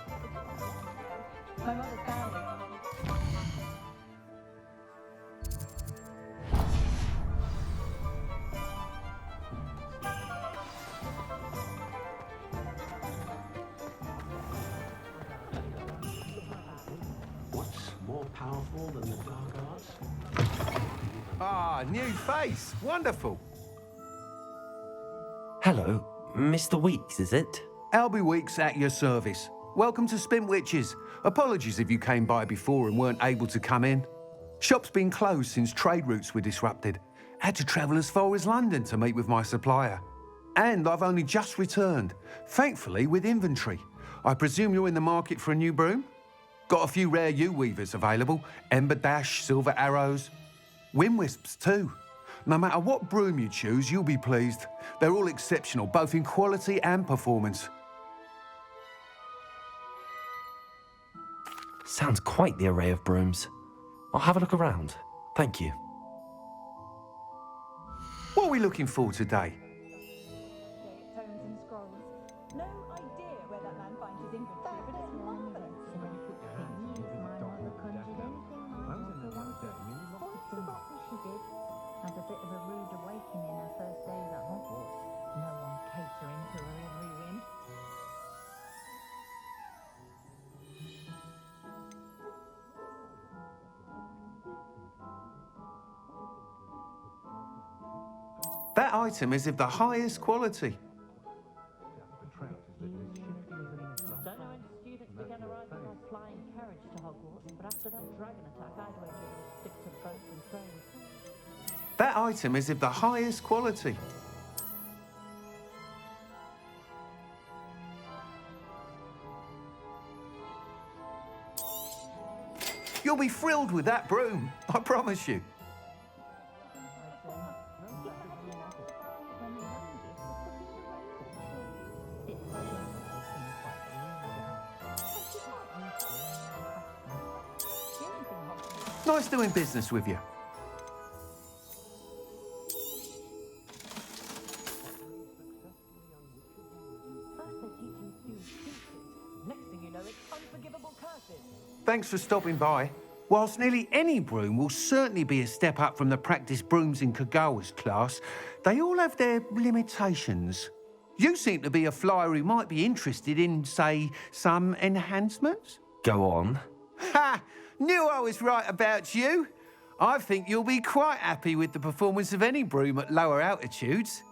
B: What's more powerful than the dark arts?
P: Ah, new face. Wonderful.
H: Hello, Mr. Weeks, is it?
P: Albie Weeks at your service. Welcome to Spintwitches. Apologies if you came by before and weren't able to come in. Shop's been closed since trade routes were disrupted. Had to travel as far as London to meet with my supplier. And I've only just returned, thankfully with inventory. I presume you're in the market for a new broom? Got a few rare U-weavers available. Ember Dash, Silver Arrows. Wind Wisps too. No matter what broom you choose, you'll be pleased. They're all exceptional, both in quality and performance.
H: Sounds quite the array of brooms. I'll have a look around. Thank you.
P: What are we looking for today?
Q: Had a bit of a rude awakening her first days at Hogwarts. No one catering to her every whim.
P: That item is of the highest quality.
Q: Don't know when students began arriving by flying carriage to Hogwarts, but after that dragon attack, I'd wager they would stick to boats and trains.
P: That item is of the highest quality. You'll be thrilled with that broom, I promise you. Nice doing business with you. Thanks for stopping by. Whilst nearly any broom will certainly be a step up from the practice brooms in Kagawa's class, they all have their limitations. You seem to be a flyer who might be interested in, say, some enhancements?
H: Go on.
P: Ha! Knew I was right about you. I think you'll be quite happy with the performance of any broom at lower altitudes.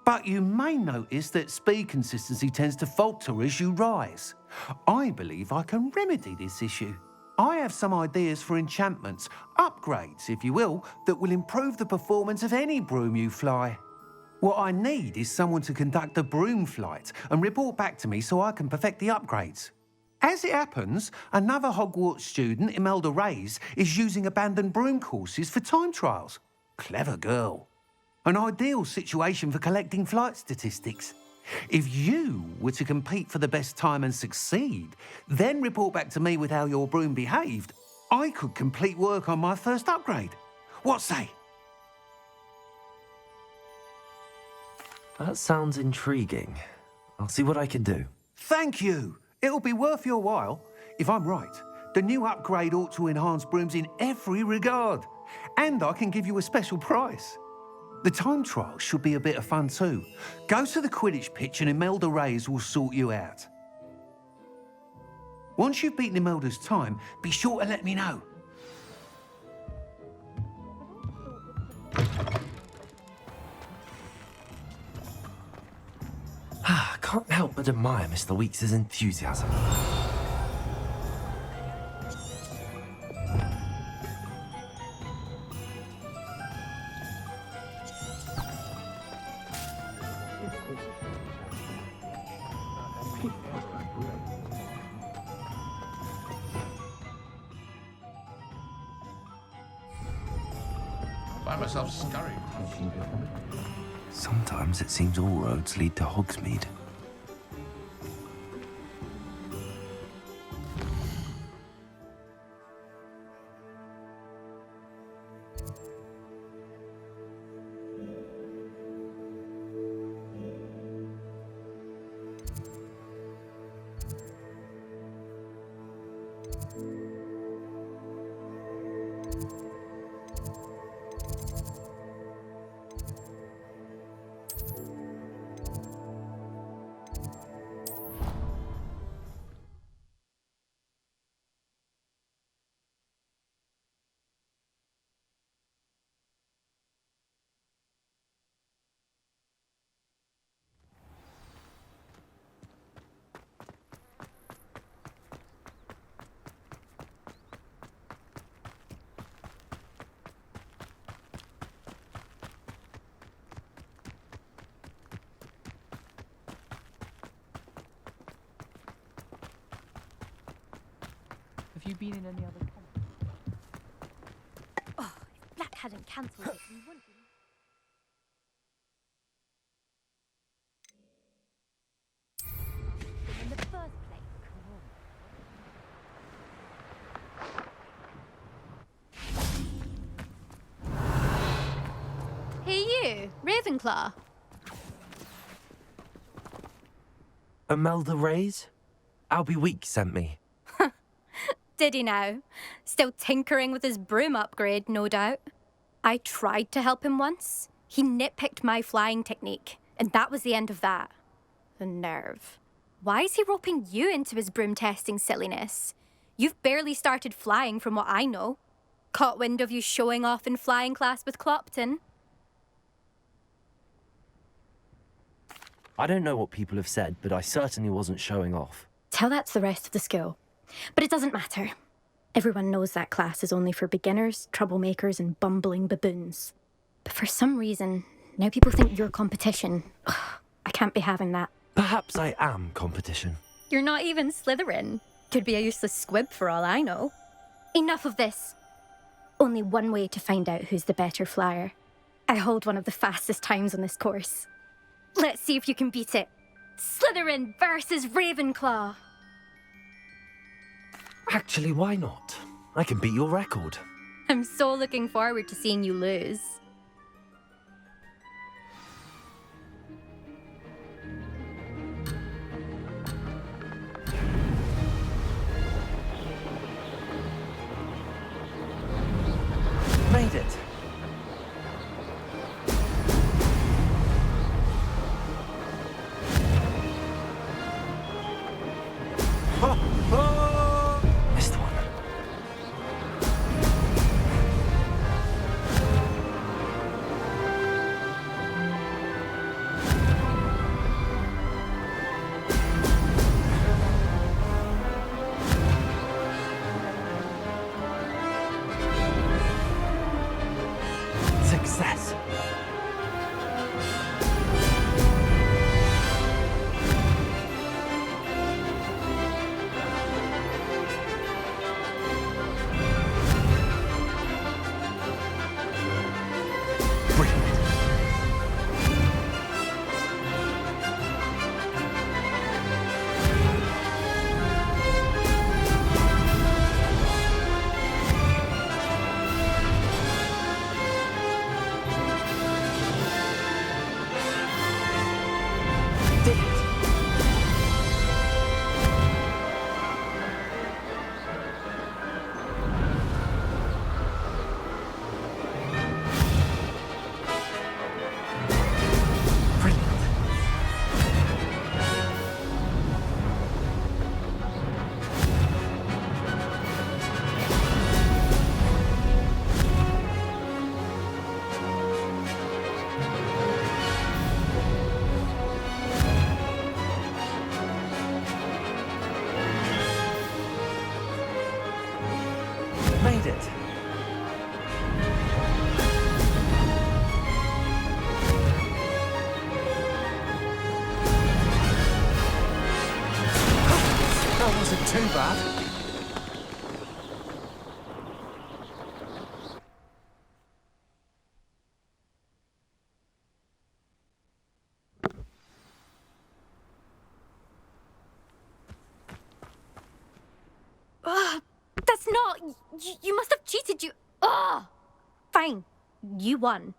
P: But you may notice that speed consistency tends to falter as you rise. I believe I can remedy this issue. I have some ideas for enchantments, upgrades, if you will, that will improve the performance of any broom you fly. What I need is someone to conduct a broom flight and report back to me so I can perfect the upgrades. As it happens, another Hogwarts student, Imelda Reyes, is using abandoned broom courses for time trials. Clever girl. An ideal situation for collecting flight statistics. If you were to compete for the best time and succeed, then report back to me with how your broom behaved, I could complete work on my first upgrade. What say?
H: That sounds intriguing. I'll see what I can do.
P: Thank you. It'll be worth your while. If I'm right, the new upgrade ought to enhance brooms in every regard. And I can give you a special price. The time trial should be a bit of fun too. Go to the Quidditch pitch and Imelda Reyes will sort you out. Once you've beaten Imelda's time, be sure to let me know.
H: I can't help but admire Mr. Weeks' enthusiasm.
C: Find myself scurrying.
H: Sometimes it seems all roads lead to Hogsmeade.
Q: you been in any other countries?
R: Oh, if Black hadn't cancelled it, we wouldn't be. In the first place.
S: Hey you, Ravenclaw.
H: Imelda Reyes? Albie Week sent me.
R: Did he now? Still tinkering with his broom upgrade, no doubt. I tried to help him once. He nitpicked my flying technique, and that was the end of that. The nerve. Why is he roping you into his broom testing silliness? You've barely started flying from what I know. Caught wind of you showing off in flying class with Clopton.
H: I don't know what people have said, but I certainly wasn't showing off.
R: Tell that to the rest of the school. But it doesn't matter. Everyone knows that class is only for beginners, troublemakers, and bumbling baboons. But for some reason, now people think you're competition. Ugh, I can't be having that.
H: Perhaps I am competition.
R: You're not even Slytherin. Could be a useless squib for all I know. Enough of this. Only one way to find out who's the better flyer. I hold one of the fastest times on this course. Let's see if you can beat it. Slytherin versus Ravenclaw.
H: Actually, why not? I can beat your record.
R: I'm so looking forward to seeing you lose.
H: Made it. Missed one. Success. Made it. That wasn't too bad.
R: That's not... You must have cheated, you... Ugh! Fine. You won.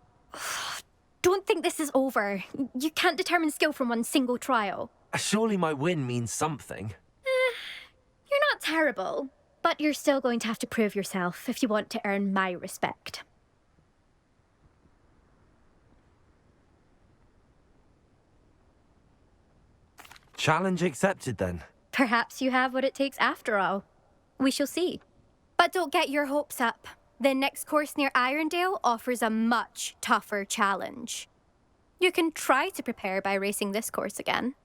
R: Don't think this is over. You can't determine skill from one single trial.
H: Surely my win means something.
R: You're not terrible, but you're still going to have to prove yourself if you want to earn my respect.
H: Challenge accepted then.
R: Perhaps you have what it takes after all. We shall see. But don't get your hopes up. The next course near Irondale offers a much tougher challenge. You can try to prepare by racing this course again.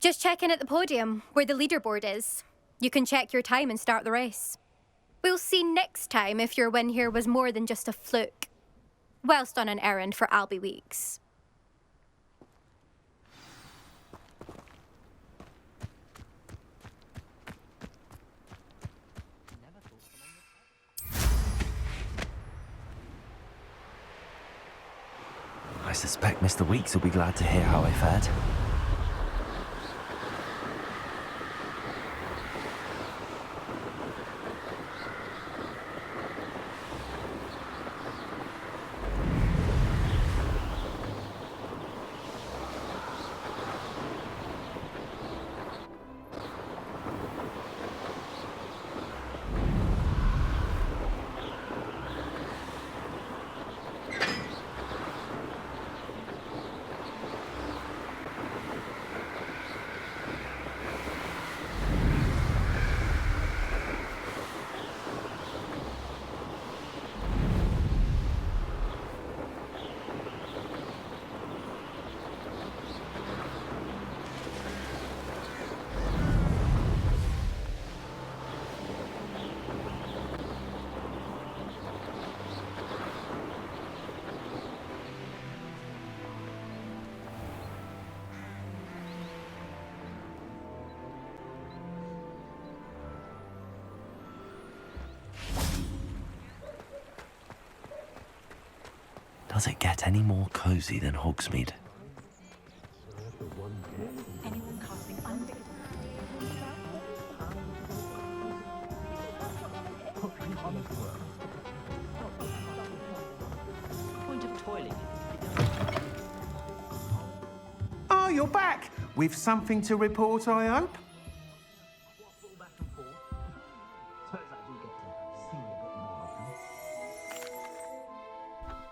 R: Just check in at the podium, where the leaderboard is. You can check your time and start the race. We'll see next time if your win here was more than just a fluke. Whilst on an errand for Albie Weeks.
H: I suspect Mr. Weeks will be glad to hear how I fared. Does it get any more cozy than Hogsmeade?
P: Oh, you're back! With something to report, I hope?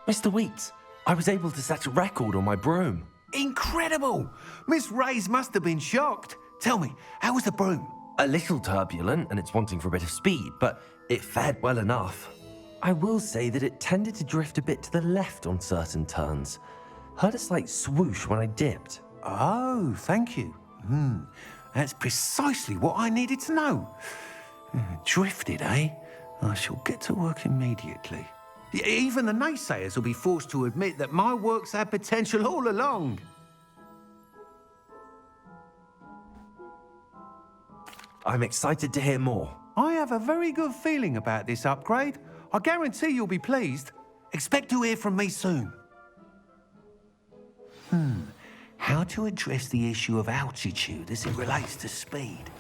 H: Mr. Weeks, I was able to set a record on my broom.
P: Incredible! Miss Reyes must have been shocked. Tell me, how was the broom?
H: A little turbulent, and it's wanting for a bit of speed, but it fared well enough. I will say that it tended to drift a bit to the left on certain turns. Heard a slight swoosh when I dipped.
P: Oh, thank you. That's precisely what I needed to know. Drifted, eh? I shall get to work immediately. Even the naysayers will be forced to admit that my work's had potential all along.
H: I'm excited to hear more.
P: I have a very good feeling about this upgrade. I guarantee you'll be pleased. Expect to hear from me soon. How to address the issue of altitude as it relates to speed?